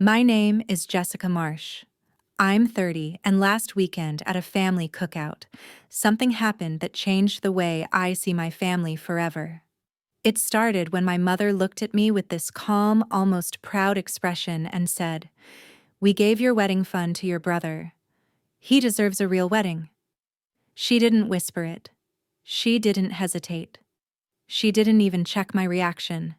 My name is Jessica Marsh. I'm 30, and last weekend at a family cookout, something happened that changed the way I see my family forever. It started when my mother looked at me with this calm, almost proud expression and said, "We gave your wedding fund to your brother. He deserves a real wedding." She didn't whisper it. She didn't hesitate. She didn't even check my reaction.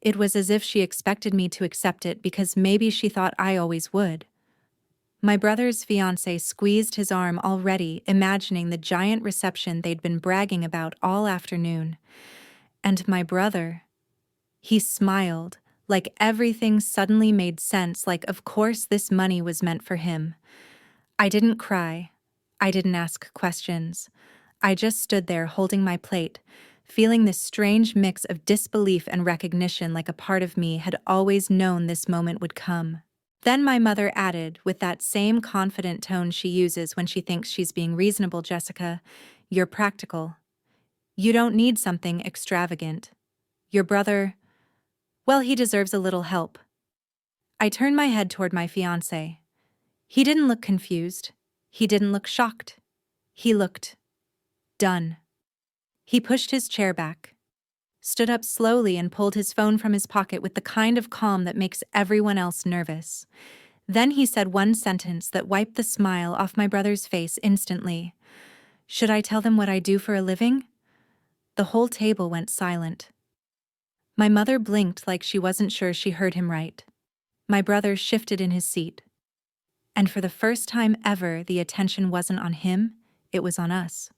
It was as if she expected me to accept it because maybe she thought I always would. My brother's fiancé squeezed his arm already, imagining the giant reception they'd been bragging about all afternoon. And my brother, he smiled, like everything suddenly made sense, like of course this money was meant for him. I didn't cry. I didn't ask questions. I just stood there holding my plate, feeling this strange mix of disbelief and recognition, like a part of me had always known this moment would come. Then my mother added, with that same confident tone she uses when she thinks she's being reasonable, "Jessica, you're practical. You don't need something extravagant. Your brother, well, he deserves a little help." I turned my head toward my fiancé. He didn't look confused. He didn't look shocked. He looked done. He pushed his chair back, stood up slowly, and pulled his phone from his pocket with the kind of calm that makes everyone else nervous. Then he said one sentence that wiped the smile off my brother's face instantly. "Should I tell them what I do for a living?" The whole table went silent. My mother blinked like she wasn't sure she heard him right. My brother shifted in his seat. And for the first time ever, the attention wasn't on him, it was on us.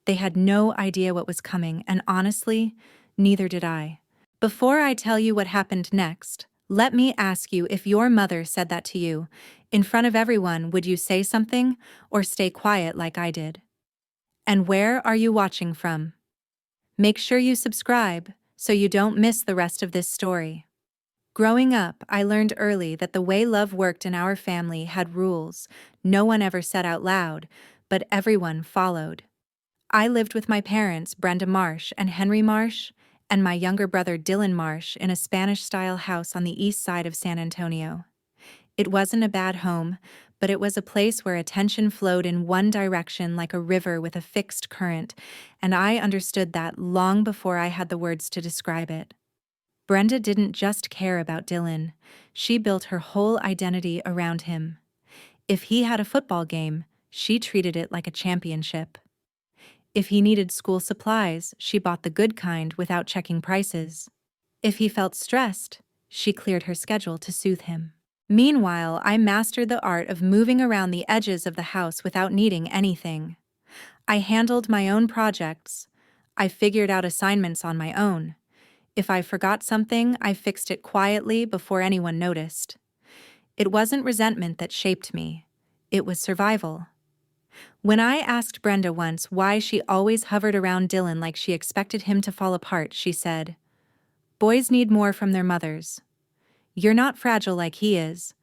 They had no idea what was coming, and honestly, neither did I. Before I tell you what happened next, let me ask you, if your mother said that to you, in front of everyone, would you say something or stay quiet like I did? And where are you watching from? Make sure you subscribe so you don't miss the rest of this story. Growing up, I learned early that the way love worked in our family had rules no one ever said out loud, but everyone followed. I lived with my parents, Brenda Marsh and Henry Marsh, and my younger brother Dylan Marsh in a Spanish-style house on the east side of San Antonio. It wasn't a bad home, but it was a place where attention flowed in one direction like a river with a fixed current, and I understood that long before I had the words to describe it. Brenda didn't just care about Dylan. She built her whole identity around him. If he had a football game, she treated it like a championship. If he needed school supplies, she bought the good kind without checking prices. If he felt stressed, she cleared her schedule to soothe him. Meanwhile, I mastered the art of moving around the edges of the house without needing anything. I handled my own projects. I figured out assignments on my own. If I forgot something, I fixed it quietly before anyone noticed. It wasn't resentment that shaped me. It was survival. When I asked Brenda once why she always hovered around Dylan like she expected him to fall apart, she said, "Boys need more from their mothers. You're not fragile like he is."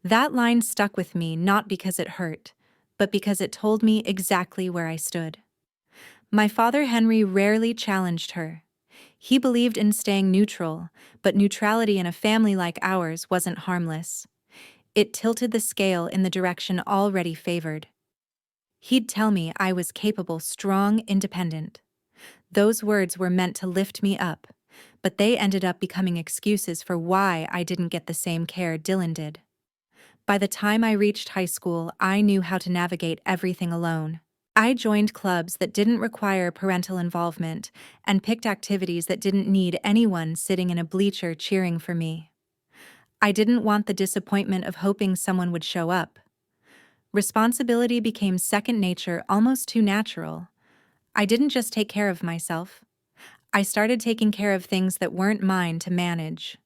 That line stuck with me not because it hurt, but because it told me exactly where I stood. My father Henry rarely challenged her. He believed in staying neutral, but neutrality in a family like ours wasn't harmless. It tilted the scale in the direction already favored. He'd tell me I was capable, strong, independent. Those words were meant to lift me up, but they ended up becoming excuses for why I didn't get the same care Dylan did. By the time I reached high school, I knew how to navigate everything alone. I joined clubs that didn't require parental involvement and picked activities that didn't need anyone sitting in a bleacher cheering for me. I didn't want the disappointment of hoping someone would show up. Responsibility became second nature, almost too natural. I didn't just take care of myself. I started taking care of things that weren't mine to manage.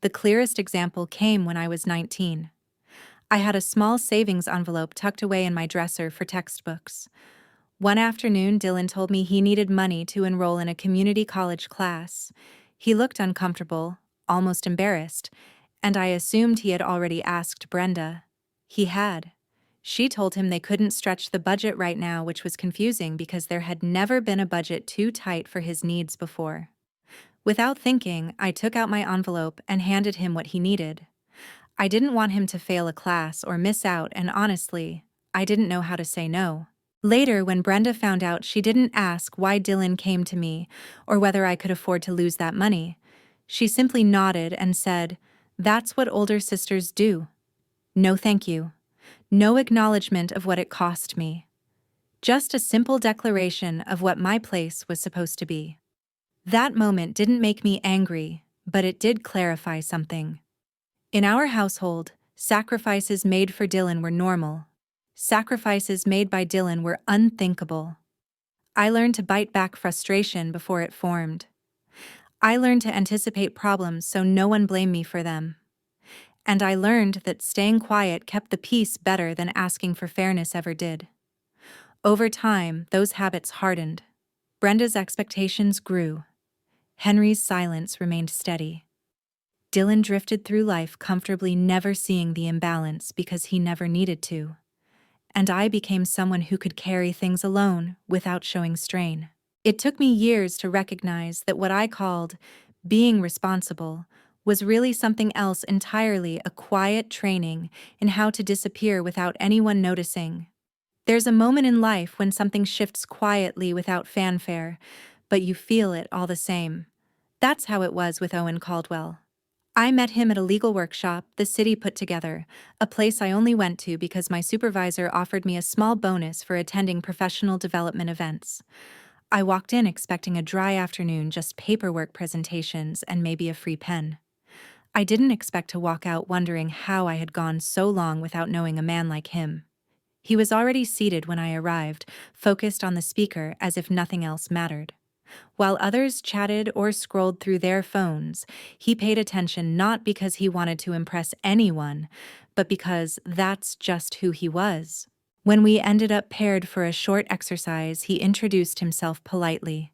The clearest example came when I was 19. I had a small savings envelope tucked away in my dresser for textbooks. One afternoon, Dylan told me he needed money to enroll in a community college class. He looked uncomfortable, almost embarrassed, and I assumed he had already asked Brenda. He had. She told him they couldn't stretch the budget right now, which was confusing because there had never been a budget too tight for his needs before. Without thinking, I took out my envelope and handed him what he needed. I didn't want him to fail a class or miss out, and honestly, I didn't know how to say no. Later, when Brenda found out, she didn't ask why Dylan came to me or whether I could afford to lose that money. She simply nodded and said, "That's what older sisters do." No thank you. No acknowledgement of what it cost me. Just a simple declaration of what my place was supposed to be. That moment didn't make me angry, but it did clarify something. In our household, sacrifices made for Dylan were normal. Sacrifices made by Dylan were unthinkable. I learned to bite back frustration before it formed. I learned to anticipate problems so no one blamed me for them. And I learned that staying quiet kept the peace better than asking for fairness ever did. Over time, those habits hardened. Brenda's expectations grew. Henry's silence remained steady. Dylan drifted through life comfortably, never seeing the imbalance because he never needed to. And I became someone who could carry things alone without showing strain. It took me years to recognize that what I called being responsible was really something else entirely, a quiet training in how to disappear without anyone noticing. There's a moment in life when something shifts quietly without fanfare, but you feel it all the same. That's how it was with Owen Caldwell. I met him at a legal workshop the city put together, a place I only went to because my supervisor offered me a small bonus for attending professional development events. I walked in expecting a dry afternoon, just paperwork presentations and maybe a free pen. I didn't expect to walk out wondering how I had gone so long without knowing a man like him. He was already seated when I arrived, focused on the speaker as if nothing else mattered. While others chatted or scrolled through their phones, he paid attention not because he wanted to impress anyone, but because that's just who he was. When we ended up paired for a short exercise, he introduced himself politely.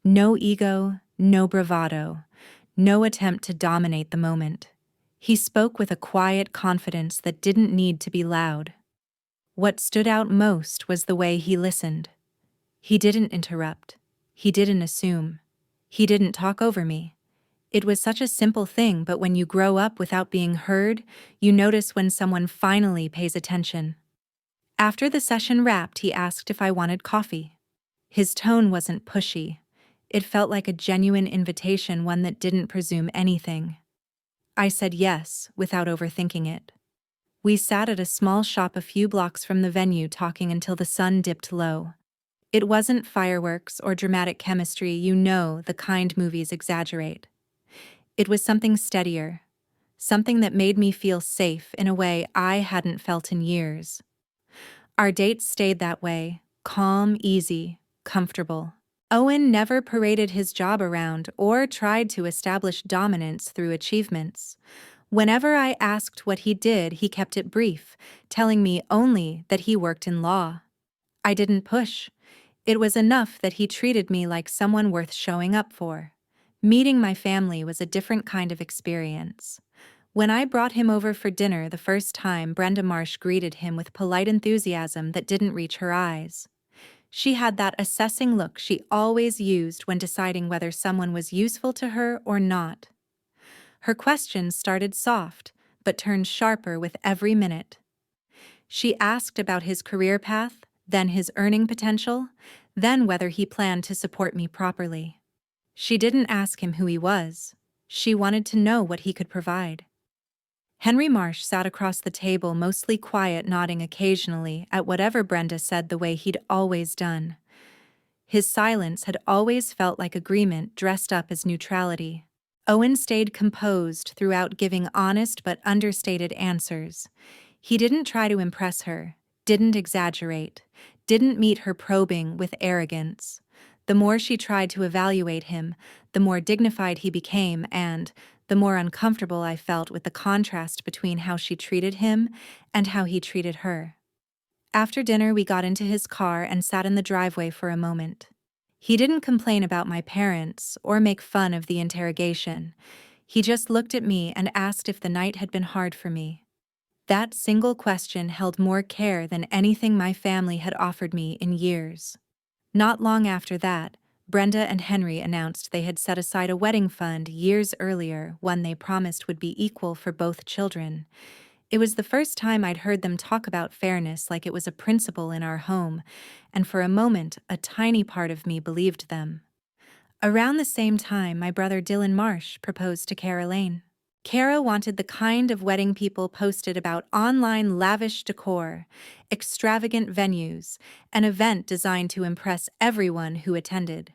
No ego, no bravado, no attempt to dominate the moment. He spoke with a quiet confidence that didn't need to be loud. What stood out most was the way he listened. He didn't interrupt. He didn't assume. He didn't talk over me. It was such a simple thing, but when you grow up without being heard, you notice when someone finally pays attention. After the session wrapped, he asked if I wanted coffee. His tone wasn't pushy. It felt like a genuine invitation, one that didn't presume anything. I said yes, without overthinking it. We sat at a small shop a few blocks from the venue talking until the sun dipped low. It wasn't fireworks or dramatic chemistry, the kind movies exaggerate. It was something steadier, something that made me feel safe in a way I hadn't felt in years. Our dates stayed that way, calm, easy, comfortable. Owen never paraded his job around or tried to establish dominance through achievements. Whenever I asked what he did, he kept it brief, telling me only that he worked in law. I didn't push. It was enough that he treated me like someone worth showing up for. Meeting my family was a different kind of experience. When I brought him over for dinner the first time, Brenda Marsh greeted him with polite enthusiasm that didn't reach her eyes. She had that assessing look she always used when deciding whether someone was useful to her or not. Her questions started soft, but turned sharper with every minute. She asked about his career path, then his earning potential, then whether he planned to support me properly. She didn't ask him who he was. She wanted to know what he could provide. Henry Marsh sat across the table, mostly quiet, nodding occasionally at whatever Brenda said the way he'd always done. His silence had always felt like agreement dressed up as neutrality. Owen stayed composed throughout, giving honest but understated answers. He didn't try to impress her, didn't exaggerate, didn't meet her probing with arrogance. The more she tried to evaluate him, the more dignified he became, and the more uncomfortable I felt with the contrast between how she treated him and how he treated her. After dinner, we got into his car and sat in the driveway for a moment. He didn't complain about my parents or make fun of the interrogation. He just looked at me and asked if the night had been hard for me. That single question held more care than anything my family had offered me in years. Not long after that, Brenda and Henry announced they had set aside a wedding fund years earlier, one they promised would be equal for both children. It was the first time I'd heard them talk about fairness like it was a principle in our home, and for a moment, a tiny part of me believed them. Around the same time, my brother Dylan Marsh proposed to Cara Lane. Cara wanted the kind of wedding people posted about: online lavish decor, extravagant venues, an event designed to impress everyone who attended.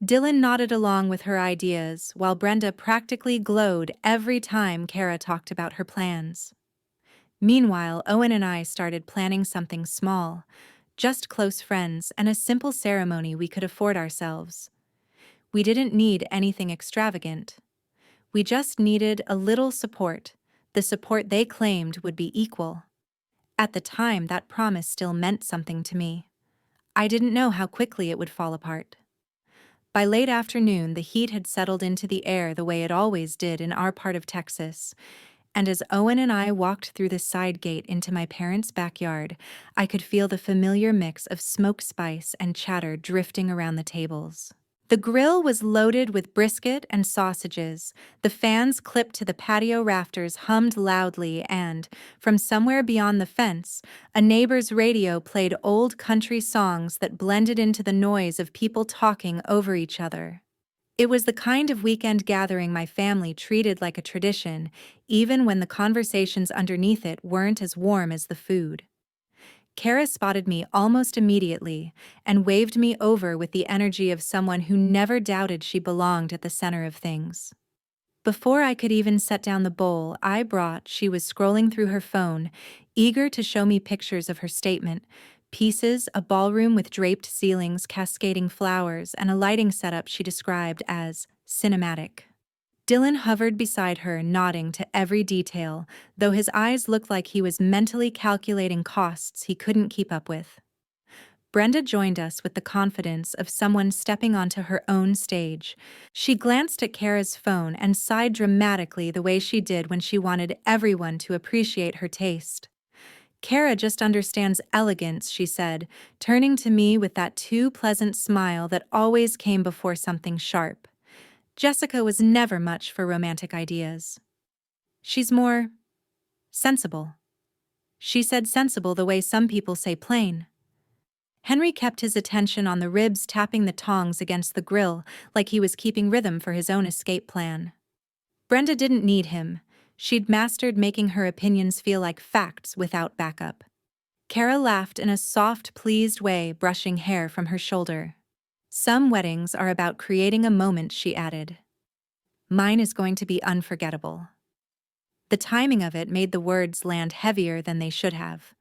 Dylan nodded along with her ideas, while Brenda practically glowed every time Cara talked about her plans. Meanwhile, Owen and I started planning something small, just close friends and a simple ceremony we could afford ourselves. We didn't need anything extravagant. We just needed a little support, the support they claimed would be equal. At the time, that promise still meant something to me. I didn't know how quickly it would fall apart. By late afternoon, the heat had settled into the air the way it always did in our part of Texas, and as Owen and I walked through the side gate into my parents' backyard, I could feel the familiar mix of smoke spice and chatter drifting around the tables. The grill was loaded with brisket and sausages, the fans clipped to the patio rafters hummed loudly, and, from somewhere beyond the fence, a neighbor's radio played old country songs that blended into the noise of people talking over each other. It was the kind of weekend gathering my family treated like a tradition, even when the conversations underneath it weren't as warm as the food. Cara spotted me almost immediately and waved me over with the energy of someone who never doubted she belonged at the center of things. Before I could even set down the bowl I brought, she was scrolling through her phone, eager to show me pictures of her statement: pieces, a ballroom with draped ceilings, cascading flowers, and a lighting setup she described as cinematic. Dylan hovered beside her, nodding to every detail, though his eyes looked like he was mentally calculating costs he couldn't keep up with. Brenda joined us with the confidence of someone stepping onto her own stage. She glanced at Cara's phone and sighed dramatically the way she did when she wanted everyone to appreciate her taste. "Cara just understands elegance," she said, turning to me with that too pleasant smile that always came before something sharp. Jessica was never much for romantic ideas. "She's more sensible." She said sensible the way some people say plain. Henry kept his attention on the ribs, tapping the tongs against the grill like he was keeping rhythm for his own escape plan. Brenda didn't need him. She'd mastered making her opinions feel like facts without backup. Cara laughed in a soft, pleased way, brushing hair from her shoulder. "Some weddings are about creating a moment," she added. "Mine is going to be unforgettable." The timing of it made the words land heavier than they should have.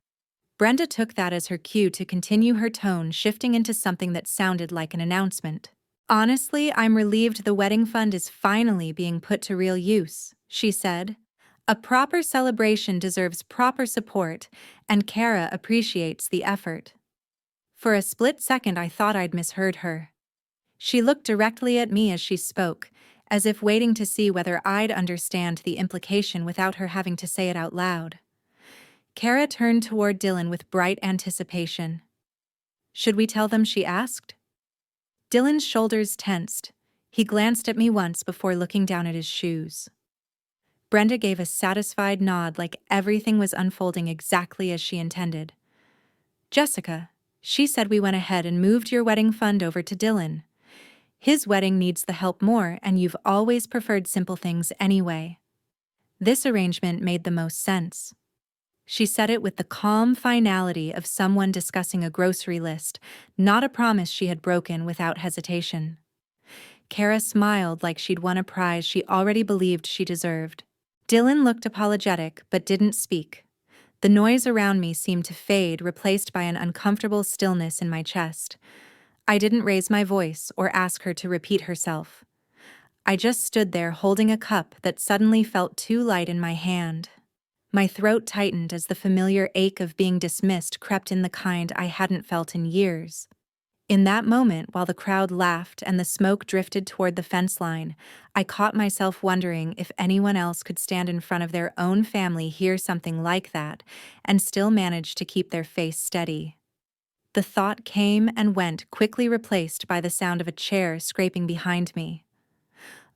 Brenda took that as her cue to continue, her tone shifting into something that sounded like an announcement. "Honestly, I'm relieved the wedding fund is finally being put to real use," she said. "A proper celebration deserves proper support, and Cara appreciates the effort." For a split second I thought I'd misheard her. She looked directly at me as she spoke, as if waiting to see whether I'd understand the implication without her having to say it out loud. Cara turned toward Dylan with bright anticipation. "Should we tell them?" she asked. Dylan's shoulders tensed. He glanced at me once before looking down at his shoes. Brenda gave a satisfied nod, like everything was unfolding exactly as she intended. "Jessica, she said we went ahead and moved your wedding fund over to Dylan. His wedding needs the help more, and you've always preferred simple things anyway." This arrangement made the most sense. She said it with the calm finality of someone discussing a grocery list, not a promise she had broken without hesitation. Cara smiled like she'd won a prize she already believed she deserved. Dylan looked apologetic but didn't speak. The noise around me seemed to fade, replaced by an uncomfortable stillness in my chest. I didn't raise my voice or ask her to repeat herself. I just stood there holding a cup that suddenly felt too light in my hand. My throat tightened as the familiar ache of being dismissed crept in, the kind I hadn't felt in years. In that moment, while the crowd laughed and the smoke drifted toward the fence line, I caught myself wondering if anyone else could stand in front of their own family, hear something like that, and still manage to keep their face steady. The thought came and went, quickly replaced by the sound of a chair scraping behind me.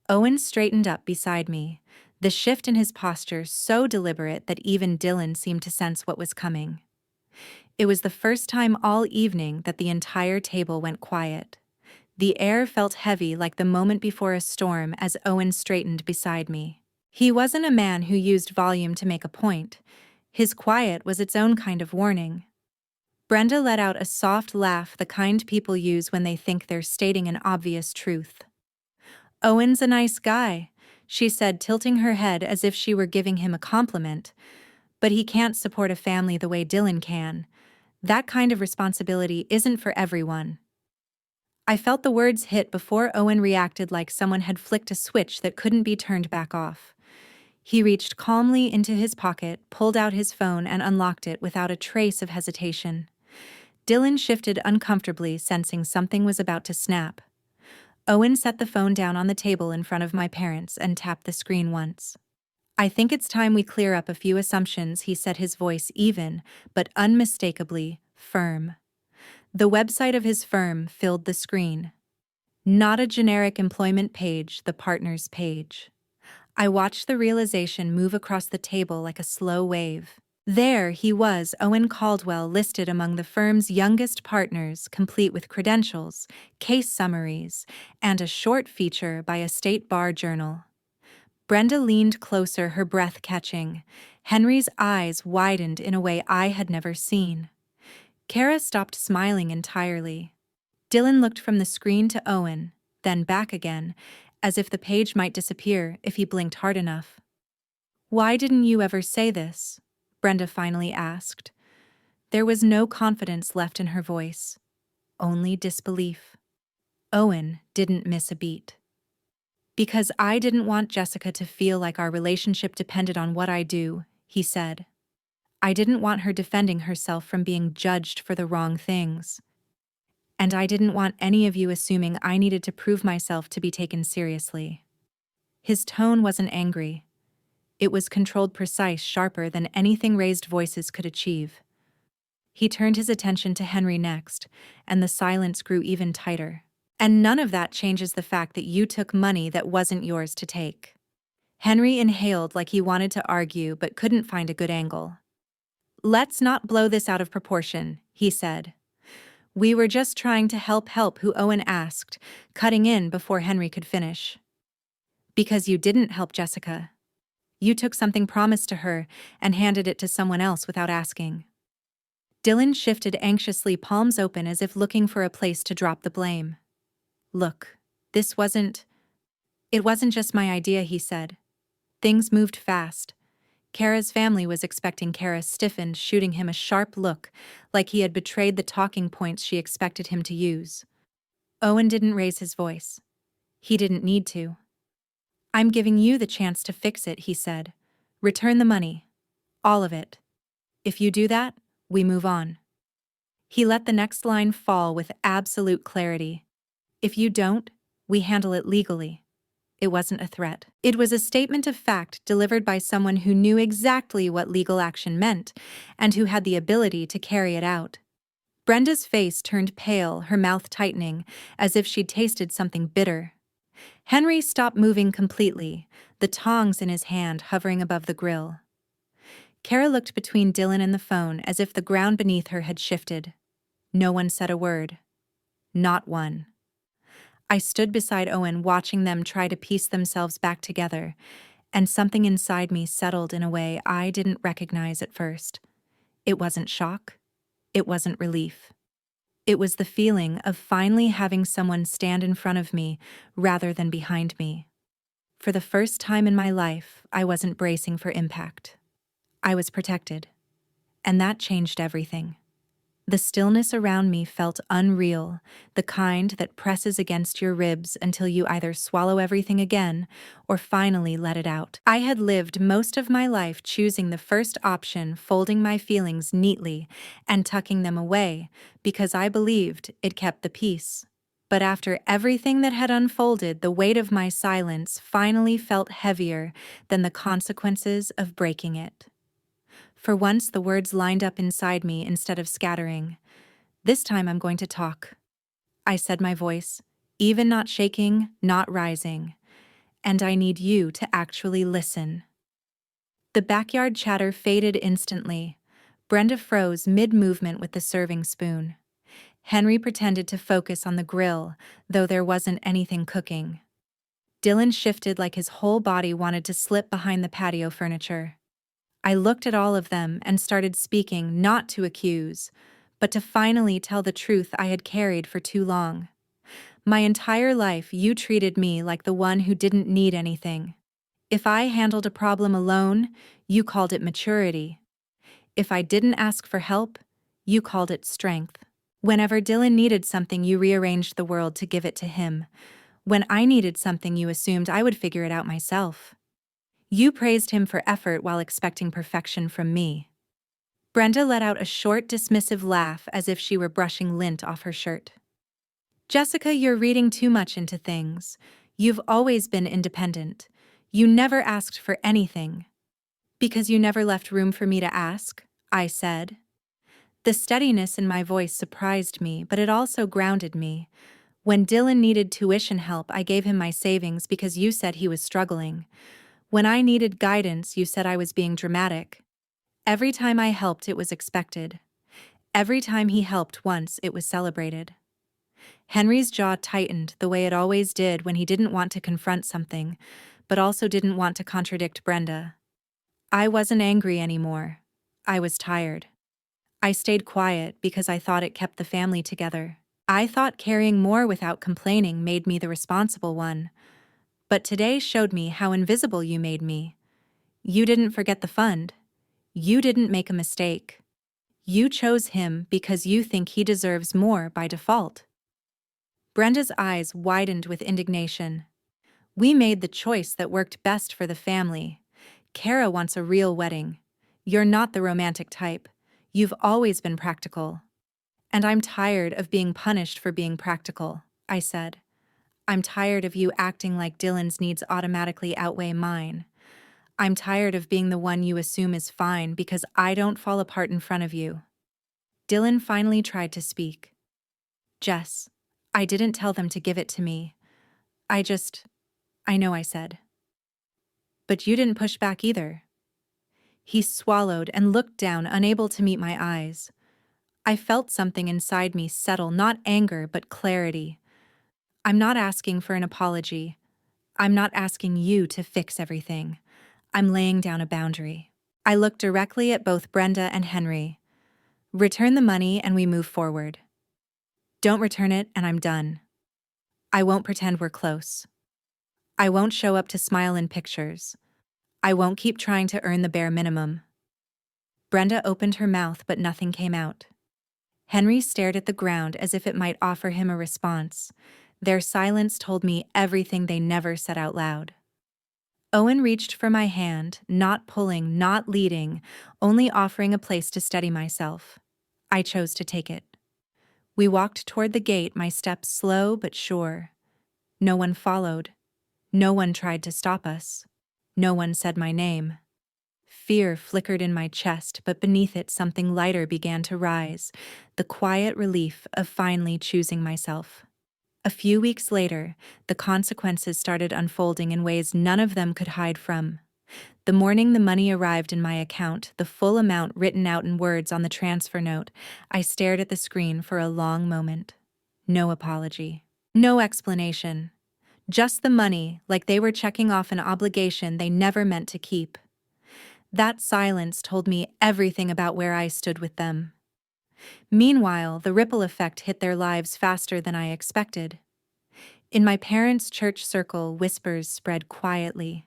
Owen straightened up beside me, the shift in his posture so deliberate that even Dylan seemed to sense what was coming. It was the first time all evening that the entire table went quiet. The air felt heavy like the moment before a storm as Owen straightened beside me. He wasn't a man who used volume to make a point. His quiet was its own kind of warning. Brenda let out a soft laugh, the kind people use when they think they're stating an obvious truth. "Owen's a nice guy," she said, tilting her head as if she were giving him a compliment. "But he can't support a family the way Dylan can. That kind of responsibility isn't for everyone." I felt the words hit before Owen reacted, like someone had flicked a switch that couldn't be turned back off. He reached calmly into his pocket, pulled out his phone, and unlocked it without a trace of hesitation. Dylan shifted uncomfortably, sensing something was about to snap. Owen set the phone down on the table in front of my parents and tapped the screen once. "I think it's time we clear up a few assumptions," he said, his voice even, but unmistakably firm. The website of his firm filled the screen. Not a generic employment page, the partners page. I watched the realization move across the table like a slow wave. There he was, Owen Caldwell, listed among the firm's youngest partners, complete with credentials, case summaries, and a short feature by a state bar journal. Brenda leaned closer, her breath catching. Henry's eyes widened in a way I had never seen. Kara stopped smiling entirely. Dylan looked from the screen to Owen, then back again, as if the page might disappear if he blinked hard enough. "Why didn't you ever say this?" Brenda finally asked. There was no confidence left in her voice, only disbelief. Owen didn't miss a beat. "Because I didn't want Jessica to feel like our relationship depended on what I do," he said. "I didn't want her defending herself from being judged for the wrong things. And I didn't want any of you assuming I needed to prove myself to be taken seriously." His tone wasn't angry. It was controlled, precise, sharper than anything raised voices could achieve. He turned his attention to Henry next, and the silence grew even tighter. "And none of that changes the fact that you took money that wasn't yours to take." Henry inhaled like he wanted to argue but couldn't find a good angle. "Let's not blow this out of proportion," he said. "We were just trying to help who?" Owen asked, cutting in before Henry could finish. "Because you didn't help Jessica. You took something promised to her and handed it to someone else without asking." Dylan shifted anxiously, palms open as if looking for a place to drop the blame. "Look, it wasn't just my idea," he said. "Things moved fast. Kara's family was expecting." Kara stiffened, shooting him a sharp look, like he had betrayed the talking points she expected him to use. Owen didn't raise his voice. He didn't need to. "I'm giving you the chance to fix it," he said. "Return the money. All of it. If you do that, we move on." He let the next line fall with absolute clarity. "If you don't, we handle it legally." It wasn't a threat. It was a statement of fact delivered by someone who knew exactly what legal action meant and who had the ability to carry it out. Brenda's face turned pale, her mouth tightening, as if she'd tasted something bitter. Henry stopped moving completely, the tongs in his hand hovering above the grill. Kara looked between Dylan and the phone as if the ground beneath her had shifted. No one said a word. Not one. I stood beside Owen, watching them try to piece themselves back together, and something inside me settled in a way I didn't recognize at first. It wasn't shock. It wasn't relief. It was the feeling of finally having someone stand in front of me rather than behind me. For the first time in my life, I wasn't bracing for impact. I was protected. And that changed everything. The stillness around me felt unreal, the kind that presses against your ribs until you either swallow everything again or finally let it out. I had lived most of my life choosing the first option, folding my feelings neatly and tucking them away because I believed it kept the peace. But after everything that had unfolded, the weight of my silence finally felt heavier than the consequences of breaking it. For once, the words lined up inside me instead of scattering. This time I'm going to talk, I said, my voice, even not shaking, not rising. And I need you to actually listen. The backyard chatter faded instantly. Brenda froze mid-movement with the serving spoon. Henry pretended to focus on the grill, though there wasn't anything cooking. Dylan shifted like his whole body wanted to slip behind the patio furniture. I looked at all of them and started speaking, not to accuse, but to finally tell the truth I had carried for too long. My entire life you treated me like the one who didn't need anything. If I handled a problem alone, you called it maturity. If I didn't ask for help, you called it strength. Whenever Dylan needed something, you rearranged the world to give it to him. When I needed something, you assumed I would figure it out myself. You praised him for effort while expecting perfection from me. Brenda let out a short, dismissive laugh as if she were brushing lint off her shirt. Jessica, you're reading too much into things. You've always been independent. You never asked for anything. Because you never left room for me to ask, I said. The steadiness in my voice surprised me, but it also grounded me. When Dylan needed tuition help, I gave him my savings because you said he was struggling. When I needed guidance, you said I was being dramatic. Every time I helped, it was expected. Every time he helped once, it was celebrated. Henry's jaw tightened the way it always did when he didn't want to confront something, but also didn't want to contradict Brenda. I wasn't angry anymore. I was tired. I stayed quiet because I thought it kept the family together. I thought carrying more without complaining made me the responsible one. But today showed me how invisible you made me. You didn't forget the fund. You didn't make a mistake. You chose him because you think he deserves more by default. Brenda's eyes widened with indignation. We made the choice that worked best for the family. Kara wants a real wedding. You're not the romantic type. You've always been practical. And I'm tired of being punished for being practical, I said. I'm tired of you acting like Dylan's needs automatically outweigh mine. I'm tired of being the one you assume is fine because I don't fall apart in front of you. Dylan finally tried to speak. Jess, I didn't tell them to give it to me. I know, I said. But you didn't push back either. He swallowed and looked down, unable to meet my eyes. I felt something inside me settle, not anger, but clarity. I'm not asking for an apology. I'm not asking you to fix everything. I'm laying down a boundary. I looked directly at both Brenda and Henry. Return the money and we move forward. Don't return it and I'm done. I won't pretend we're close. I won't show up to smile in pictures. I won't keep trying to earn the bare minimum. Brenda opened her mouth but nothing came out. Henry stared at the ground as if it might offer him a response. Their silence told me everything they never said out loud. Owen reached for my hand, not pulling, not leading, only offering a place to steady myself. I chose to take it. We walked toward the gate, my steps slow but sure. No one followed. No one tried to stop us. No one said my name. Fear flickered in my chest, but beneath it something lighter began to rise, the quiet relief of finally choosing myself. A few weeks later, the consequences started unfolding in ways none of them could hide from. The morning the money arrived in my account, the full amount written out in words on the transfer note, I stared at the screen for a long moment. No apology. No explanation. Just the money, like they were checking off an obligation they never meant to keep. That silence told me everything about where I stood with them. Meanwhile, the ripple effect hit their lives faster than I expected. In my parents' church circle, whispers spread quietly.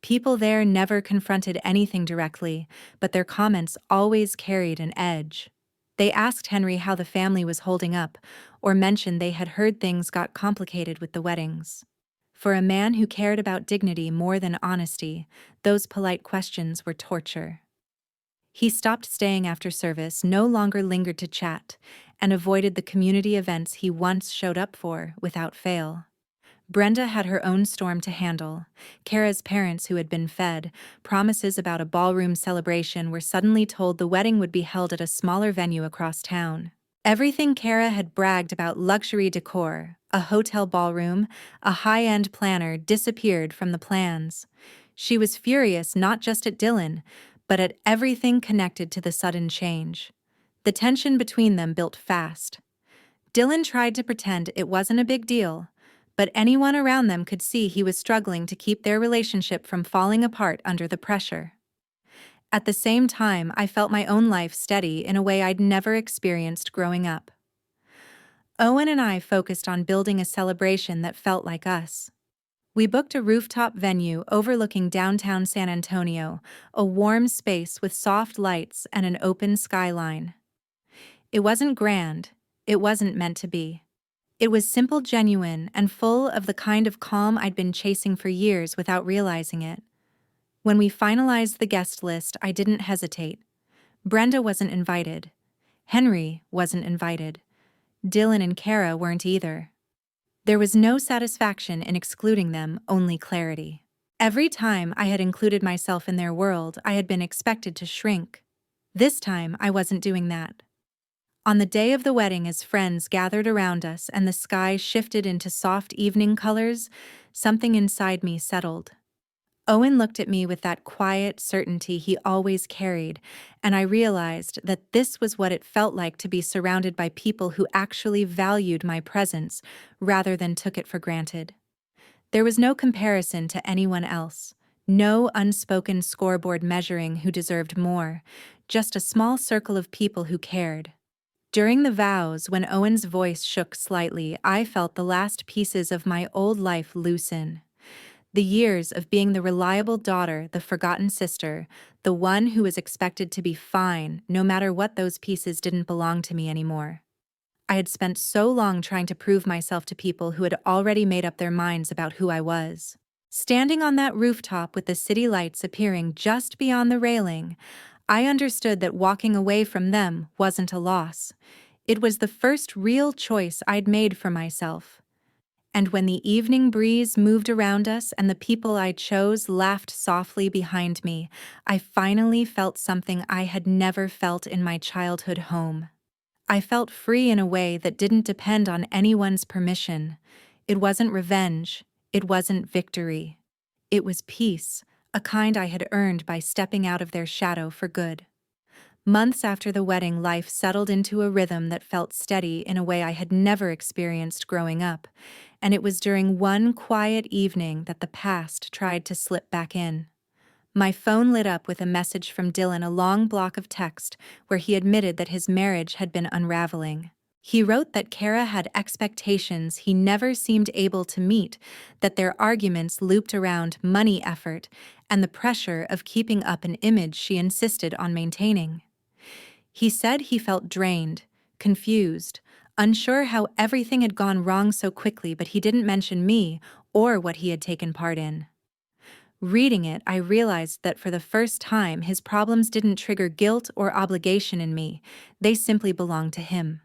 People there never confronted anything directly, but their comments always carried an edge. They asked Henry how the family was holding up, or mentioned they had heard things got complicated with the weddings. For a man who cared about dignity more than honesty, those polite questions were torture. He stopped staying after service, no longer lingered to chat, and avoided the community events he once showed up for without fail. Brenda had her own storm to handle. Kara's parents, who had been fed promises about a ballroom celebration, were suddenly told the wedding would be held at a smaller venue across town. Everything Kara had bragged about, luxury decor, a hotel ballroom, a high-end planner, disappeared from the plans. She was furious not just at Dylan, but at everything connected to the sudden change. The tension between them built fast. Dylan tried to pretend it wasn't a big deal, but anyone around them could see he was struggling to keep their relationship from falling apart under the pressure. At the same time, I felt my own life steady in a way I'd never experienced growing up. Owen and I focused on building a celebration that felt like us. We booked a rooftop venue overlooking downtown San Antonio, a warm space with soft lights and an open skyline. It wasn't grand, it wasn't meant to be. It was simple, genuine, and full of the kind of calm I'd been chasing for years without realizing it. When we finalized the guest list, I didn't hesitate. Brenda wasn't invited. Henry wasn't invited. Dylan and Kara weren't either. There was no satisfaction in excluding them, only clarity. Every time I had included myself in their world, I had been expected to shrink. This time, I wasn't doing that. On the day of the wedding, as friends gathered around us and the sky shifted into soft evening colors, something inside me settled. Owen looked at me with that quiet certainty he always carried, and I realized that this was what it felt like to be surrounded by people who actually valued my presence rather than took it for granted. There was no comparison to anyone else, no unspoken scoreboard measuring who deserved more, just a small circle of people who cared. During the vows, when Owen's voice shook slightly, I felt the last pieces of my old life loosen. The years of being the reliable daughter, the forgotten sister, the one who was expected to be fine no matter what, those pieces didn't belong to me anymore. I had spent so long trying to prove myself to people who had already made up their minds about who I was. Standing on that rooftop with the city lights appearing just beyond the railing, I understood that walking away from them wasn't a loss. It was the first real choice I'd made for myself. And when the evening breeze moved around us and the people I chose laughed softly behind me, I finally felt something I had never felt in my childhood home. I felt free in a way that didn't depend on anyone's permission. It wasn't revenge. It wasn't victory. It was peace, a kind I had earned by stepping out of their shadow for good. Months after the wedding, life settled into a rhythm that felt steady in a way I had never experienced growing up, and it was during one quiet evening that the past tried to slip back in. My phone lit up with a message from Dylan, a long block of text where he admitted that his marriage had been unraveling. He wrote that Kara had expectations he never seemed able to meet, that their arguments looped around money, effort, and the pressure of keeping up an image she insisted on maintaining. He said he felt drained, confused, unsure how everything had gone wrong so quickly, but he didn't mention me or what he had taken part in. Reading it, I realized that for the first time his problems didn't trigger guilt or obligation in me, they simply belonged to him.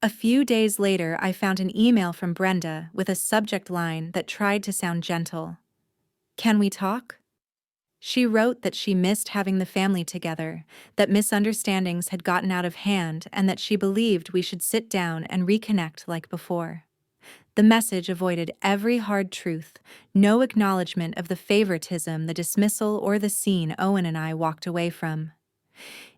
A few days later, I found an email from Brenda with a subject line that tried to sound gentle. "Can we talk?" She wrote that she missed having the family together, that misunderstandings had gotten out of hand, and that she believed we should sit down and reconnect like before. The message avoided every hard truth, no acknowledgement of the favoritism, the dismissal, or the scene Owen and I walked away from.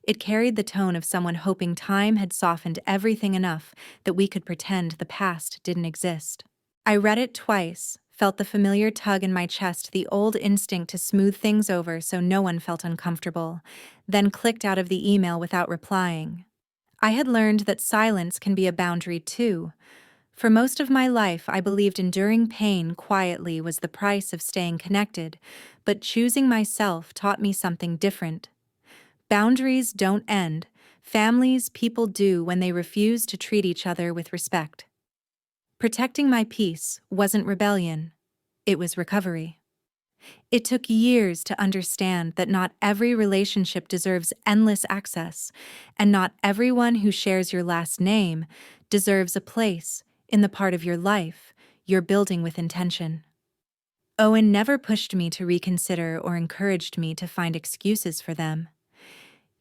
It carried the tone of someone hoping time had softened everything enough that we could pretend the past didn't exist. I read it twice, felt the familiar tug in my chest, the old instinct to smooth things over so no one felt uncomfortable, then clicked out of the email without replying. I had learned that silence can be a boundary too. For most of my life, I believed enduring pain quietly was the price of staying connected, but choosing myself taught me something different. Boundaries don't end. Families, people do when they refuse to treat each other with respect. Protecting my peace wasn't rebellion. It was recovery. It took years to understand that not every relationship deserves endless access, and not everyone who shares your last name deserves a place in the part of your life you're building with intention. Owen never pushed me to reconsider or encouraged me to find excuses for them.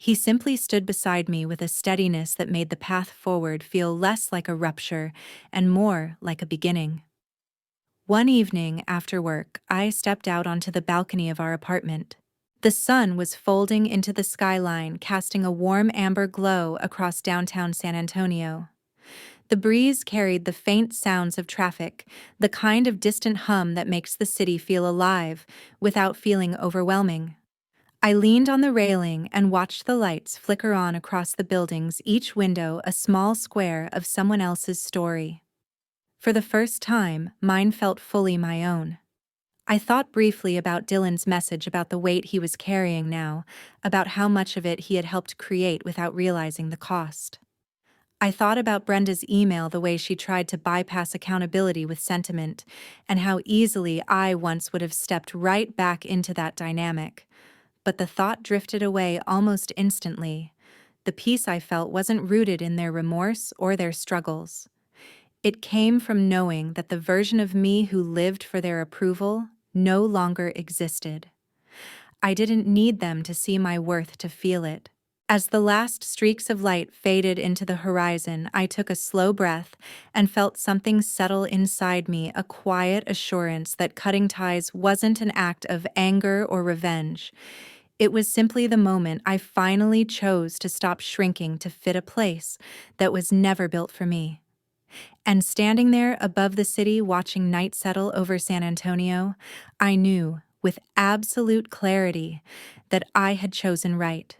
He simply stood beside me with a steadiness that made the path forward feel less like a rupture and more like a beginning. One evening after work, I stepped out onto the balcony of our apartment. The sun was folding into the skyline, casting a warm amber glow across downtown San Antonio. The breeze carried the faint sounds of traffic, the kind of distant hum that makes the city feel alive without feeling overwhelming. I leaned on the railing and watched the lights flicker on across the buildings, each window a small square of someone else's story. For the first time, mine felt fully my own. I thought briefly about Dylan's message, about the weight he was carrying now, about how much of it he had helped create without realizing the cost. I thought about Brenda's email, the way she tried to bypass accountability with sentiment, and how easily I once would have stepped right back into that dynamic. But the thought drifted away almost instantly. The peace I felt wasn't rooted in their remorse or their struggles. It came from knowing that the version of me who lived for their approval no longer existed. I didn't need them to see my worth to feel it. As the last streaks of light faded into the horizon, I took a slow breath and felt something settle inside me, a quiet assurance that cutting ties wasn't an act of anger or revenge. It was simply the moment I finally chose to stop shrinking to fit a place that was never built for me. And standing there above the city watching night settle over San Antonio, I knew, with absolute clarity, that I had chosen right.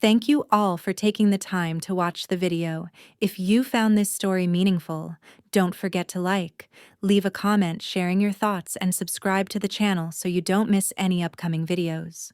Thank you all for taking the time to watch the video. If you found this story meaningful, don't forget to like, leave a comment sharing your thoughts, and subscribe to the channel so you don't miss any upcoming videos.